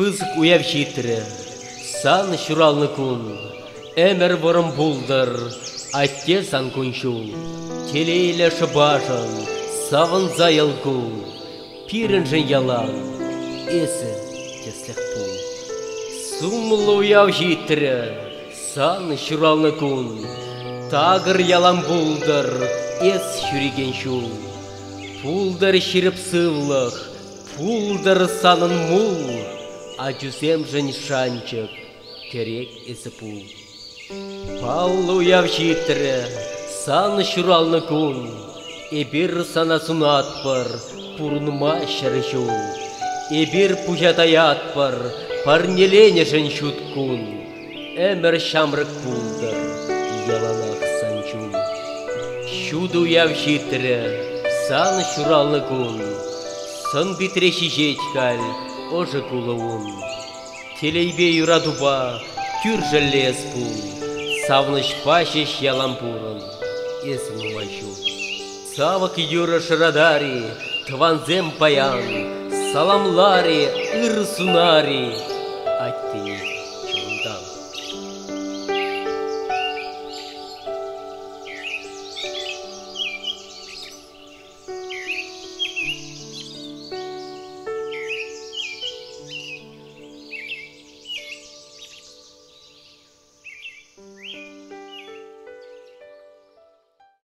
Пызык уяв житрі, сан шуралны кун, әмір вырым булдыр, атте сан күншул, телейлі шыбажын, савын зайыл кул, пирін жын ялан, эсі теслік пул. Сумлы уяв житрі, сан шуралны кун, тағыр ялан булдыр, эс шүреген шул. Пулдар ширіп сывлық, пулдар санын мул, а жүзем жын шанчық, керек есі пул. Пал уяв житрі, сан шуралны кун, эбір сана сунатпыр, пурныма шыры жул. Эбір пужатаятпыр, парнелене жын шут кун, әмір шамрық пулдар, яланақ санчул. Шуды уяв житрі, сан шуралны кун, сын бітреші жеткал, ожы кулауын. Телейбе юрадуба, күр жілес пул, савныш пашеш ялампурын, есім умайшу. Савық юры шырадари, тванзем паян, саламлари, ыр сунари, аттыне чуындан.